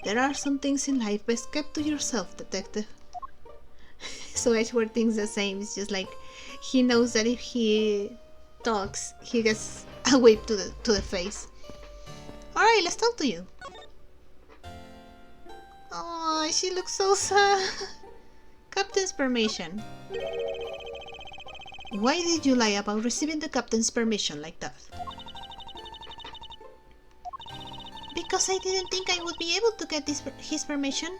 There are some things in life best kept to yourself, detective. So Edgeworth thinks the same. It's just like he knows that if he talks, he gets a whip to the face. Alright, let's talk to you. Oh, she looks so sad. Captain's permission. Why did you lie about receiving the captain's permission like that? Because I didn't think I would be able to get his permission.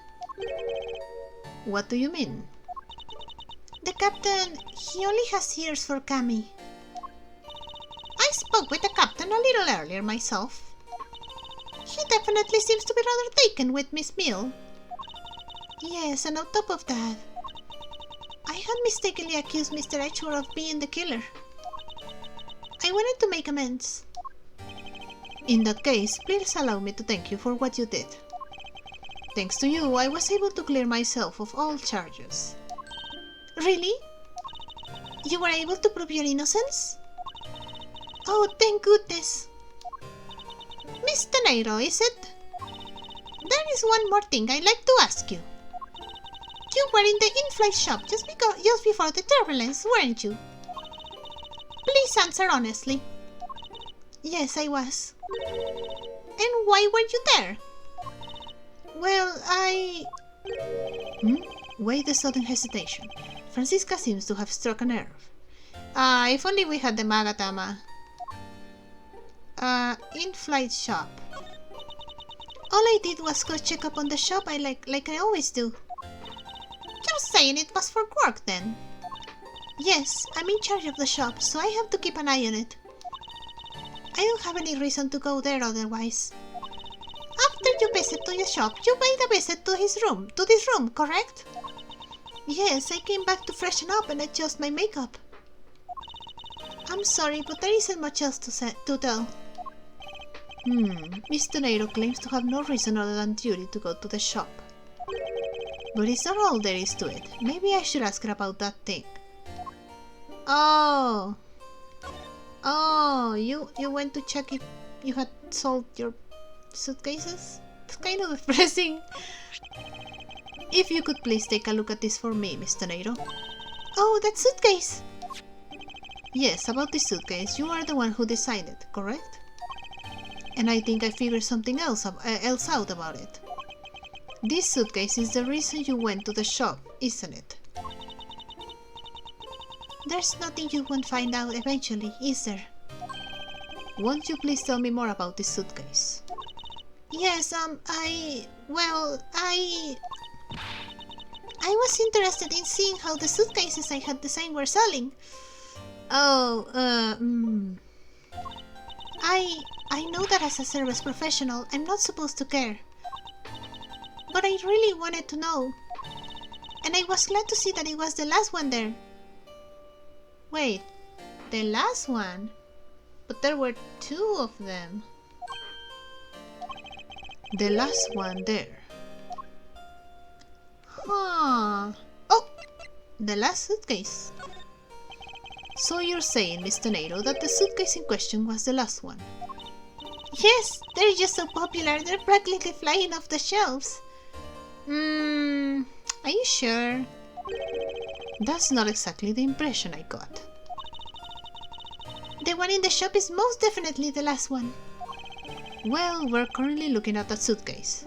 What do you mean? The captain, he only has ears for Kami. I spoke with the captain a little earlier myself. He definitely seems to be rather taken with Miss Mill. Yes, and on top of that, I had mistakenly accused Mr. Edgeworth of being the killer. I wanted to make amends. In that case, please allow me to thank you for what you did. Thanks to you, I was able to clear myself of all charges. Really? You were able to prove your innocence? Oh, thank goodness. Mr. Nairo, is it? There is one more thing I'd like to ask you. You were in the in-flight shop just before the turbulence, weren't you? Please answer honestly. Yes, I was. And why were you there? Well, Wait a sudden hesitation. Francisca seems to have struck a nerve. If only we had the Magatama. In-flight shop. All I did was go check up on the shop like I always do. You're saying it was for work then? Yes, I'm in charge of the shop, so I have to keep an eye on it. I don't have any reason to go there otherwise. After you visit to the shop, you made a visit to this room, correct? Yes, I came back to freshen up and adjust my makeup. I'm sorry, but there isn't much else to tell. Mr. Nairo claims to have no reason other than duty to go to the shop. But it's not all there is to it. Maybe I should ask her about that thing. Oh, you went to check if you had sold your suitcases? It's kind of depressing. If you could please take a look at this for me, Mr. Nairo. Oh, that suitcase! Yes, about this suitcase, you are the one who decided, correct? And I think I figured something else out about it. This suitcase is the reason you went to the shop, isn't it? There's nothing you won't find out eventually, is there? Won't you please tell me more about this suitcase? Yes, I was interested in seeing how the suitcases I had designed were selling. I know that as a service professional, I'm not supposed to care. But I really wanted to know. And I was glad to see that it was the last one there. Wait, the last one? But there were 2 of them. The last one there. Huh. Oh, the last suitcase. So you're saying, Mr. Nairo, that the suitcase in question was the last one? Yes, they're just so popular, they're practically flying off the shelves. Are you sure? That's not exactly the impression I got. The one in the shop is most definitely the last one. Well, we're currently looking at that suitcase.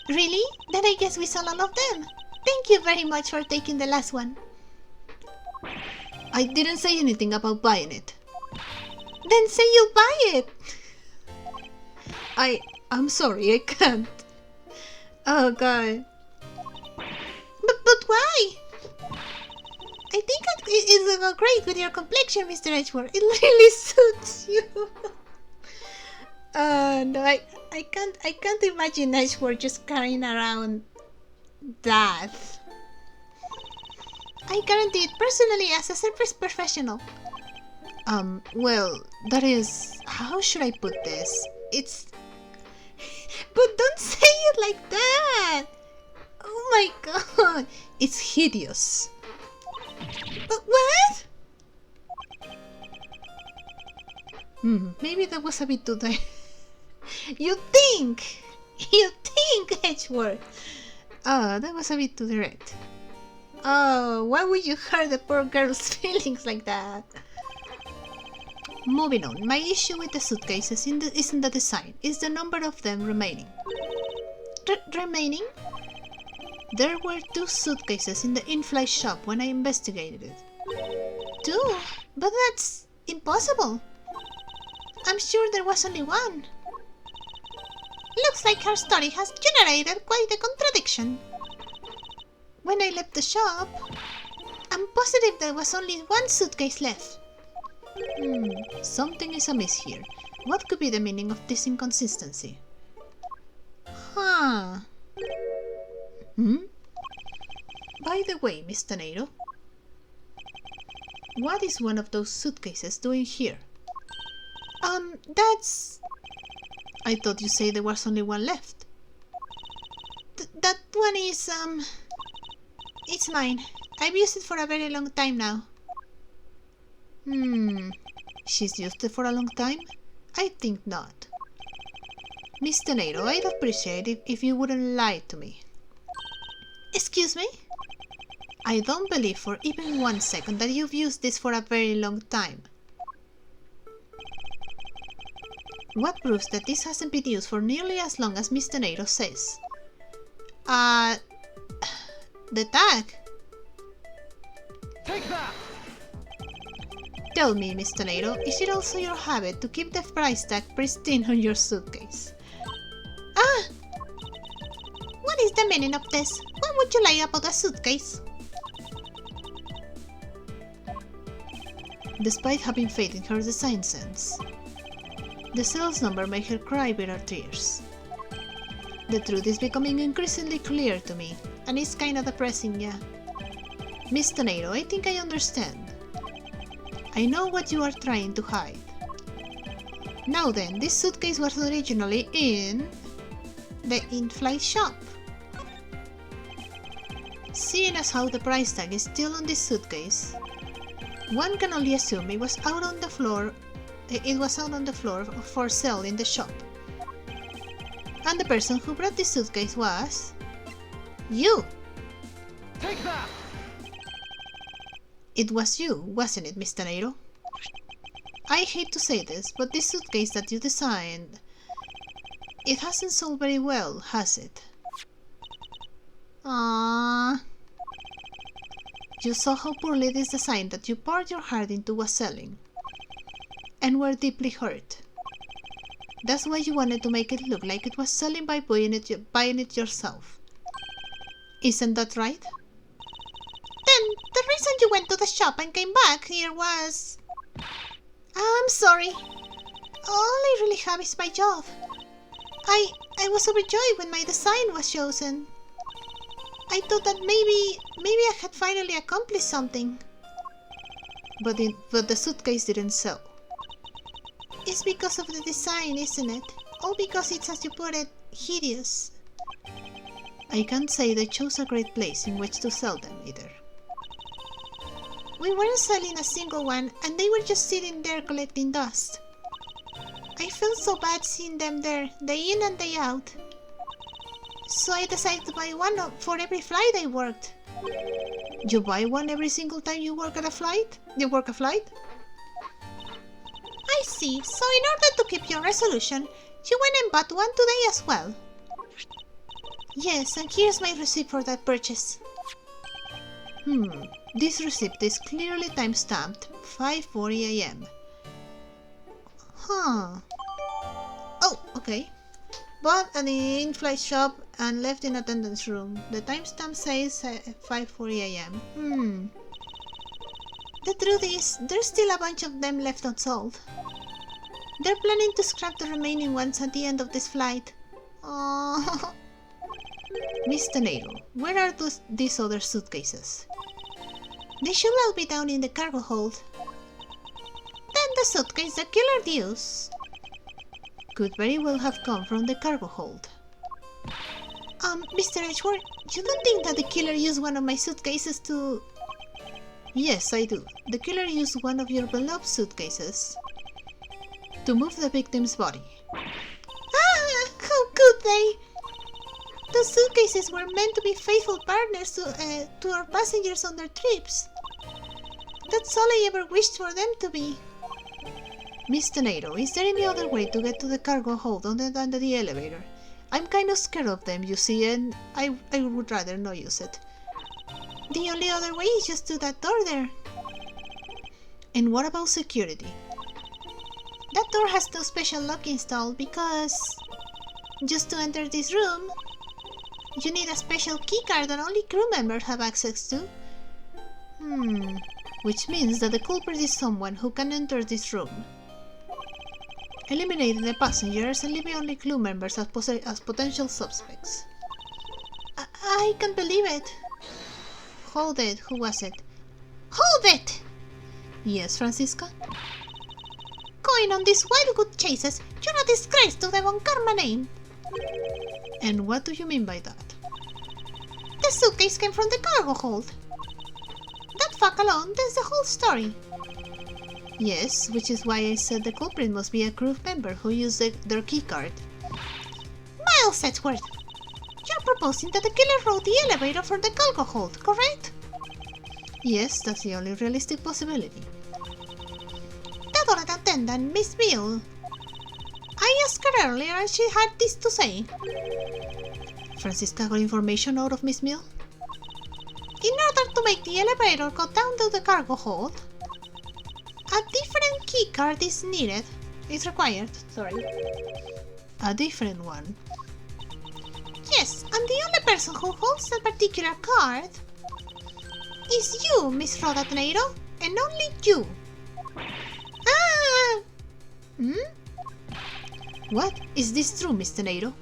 Really? Then I guess we sold all of them. Thank you very much for taking the last one. I didn't say anything about buying it. Then say you'll buy it. I'm sorry, I can't. Oh god. But why? I think it will go great with your complexion, Mr. Edgeworth. It really suits you. No, I can't imagine Edgeworth just carrying around that. I guarantee it personally as a service professional. Well, that is... How should I put this? It's... But don't say it like that! Oh my god! It's hideous. But what? Maybe that was a bit too direct. You think, Edgeworth. Oh, that was a bit too direct. Oh, why would you hurt the poor girl's feelings like that? Moving on, my issue with the suitcases isn't the design, it's the number of them remaining. Remaining? There were 2 suitcases in the in-flight shop when I investigated it. too, but that's impossible. I'm sure there was only one. Looks like her story has generated quite a contradiction. When I left the shop, I'm positive there was only one suitcase left. Something is amiss here. What could be the meaning of this inconsistency? Huh. By the way, Miss Tornado, what is one of those suitcases doing here? That's... I thought you said there was only one left. that one is, it's mine. I've used it for a very long time now. She's used it for a long time? I think not. Miss Tornado, I'd appreciate it if you wouldn't lie to me. Excuse me? I don't believe for even 1 second that you've used this for a very long time. What proves that this hasn't been used for nearly as long as Miss Tornado says? The tag. Take that! Tell me, Miss Tornado, is it also your habit to keep the price tag pristine on your suitcase? What is the meaning of this? Why would you lie about a suitcase? Despite having faith in her design sense, the sales number made her cry bitter tears. The truth is becoming increasingly clear to me, and it's kinda depressing, yeah. Miss Tornado, I think I understand. I know what you are trying to hide. Now then, this suitcase was originally in the in-flight shop. Seeing as how the price tag is still on this suitcase, one can only assume it was out on the floor for sale in the shop. And the person who brought this suitcase was... you! Take that! It was you, wasn't it, Miss Tornado? I hate to say this, but this suitcase that you designed... it hasn't sold very well, has it? Aww. You saw how poorly it is designed that you poured your heart into was selling, and were deeply hurt. That's why you wanted to make it look like it was selling by buying it yourself. Isn't that right? Then the reason you went to the shop and came back here was... I'm sorry. All I really have is my job. I was overjoyed when my design was chosen. I thought that maybe I had finally accomplished something. But the suitcase didn't sell. It's because of the design, isn't it? All because it's, as you put it, hideous. I can't say they chose a great place in which to sell them either. We weren't selling a single one, and they were just sitting there collecting dust. I felt so bad seeing them there, day in and day out. So I decided to buy one for every flight I worked. You buy one every single time you work a flight? I see. So in order to keep your resolution, you went and bought one today as well. Yes, and here's my receipt for that purchase. This receipt is clearly time-stamped 5:40 AM. Huh. Oh, okay. Bought at the in-flight shop and left in attendance room. The timestamp says 5:40 AM. The truth is, there's still a bunch of them left unsold. They're planning to scrap the remaining ones at the end of this flight. Oh. Miss Tornado, where are these other suitcases? They should all be down in the cargo hold. Then the suitcase the killer used could very well have come from the cargo hold. Mr. Edgeworth, you don't think that the killer used one of my suitcases to... Yes, I do. The killer used one of your beloved suitcases to move the victim's body. How could they? Those suitcases were meant to be faithful partners to our passengers on their trips. That's all I ever wished for them to be. Miss Tornado, is there any other way to get to the cargo hold other than the elevator? I'm kind of scared of them, you see, and I would rather not use it. The only other way is just through that door there. And what about security? That door has no special lock installed because just to enter this room, you need a special keycard that only crew members have access to. Which means that the culprit is someone who can enter this room. Eliminate the passengers and leave only crew members as potential suspects. I can't believe it. Hold it, who was it? Hold it! Yes, Francisca? Going on these wildwood chases, you're a disgrace to the Von Karma name. And what do you mean by that? The suitcase came from the cargo hold. That fact alone tells the whole story. Yes, which is why I said the culprit must be a crew member who used their keycard. Miles Edgeworth, you're proposing that the killer rode the elevator from the cargo hold, correct? Yes, that's the only realistic possibility. The door attendant, Miss Mill. I asked her earlier and she had this to say. Francisca got information out of Miss Mill? In order to make the elevator go down to the cargo hold, a different keycard is needed. It's required, sorry. A different one? Yes, and the only person who holds that particular card is you, Miss Rhoda Tornado, and only you. What? Is this true, Miss Tornado?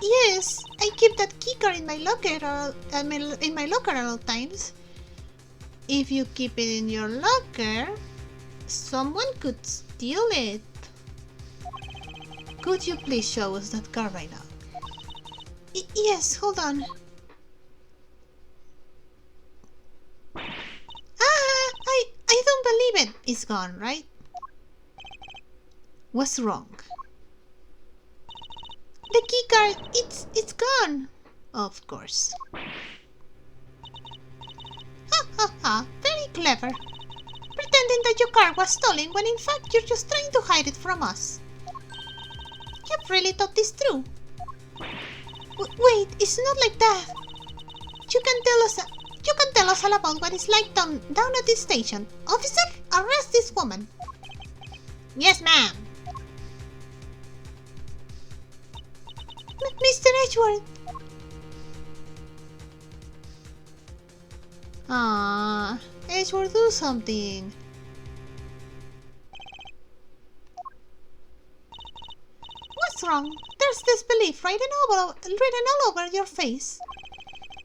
Yes, I keep that keycard in my locker at all times. If you keep it in your locker, someone could steal it. Could you please show us that card right now? Yes, hold on. I don't believe it. It's gone, right? What's wrong? The keycard, it's gone. Of course. Very clever. Pretending that your card was stolen when in fact you're just trying to hide it from us. You've really thought this through. Wait, it's not like that. You can tell us all about what it's like down at this station. Officer, arrest this woman. Yes, ma'am. Mr. Edgeworth. Edgeworth, do something. What's wrong? There's disbelief written all over your face.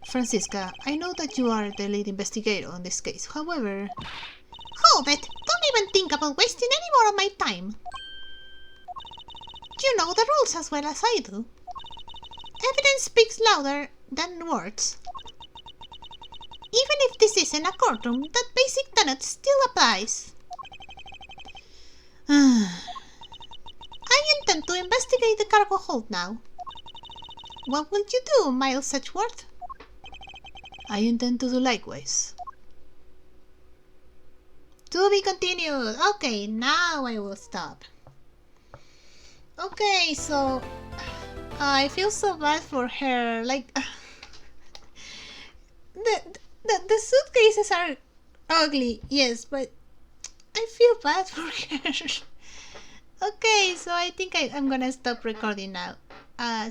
Francisca, I know that you are the lead investigator on this case. However... Hold it! Don't even think about wasting any more of my time. You know the rules as well as I do. Evidence speaks louder than words. Even if this isn't a courtroom, that basic tenet still applies. I intend to investigate the cargo hold now. What will you do, Miles Edgeworth? I intend to do likewise. To be continued. Okay, now I will stop. Okay, so I feel so bad for her. Like the suitcases are ugly, yes, but I feel bad for her. Okay, so I think I'm gonna stop recording now.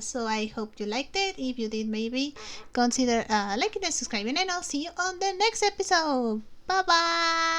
So I hope you liked it. If you did, maybe consider liking and subscribing, and I'll see you on the next episode. Bye bye.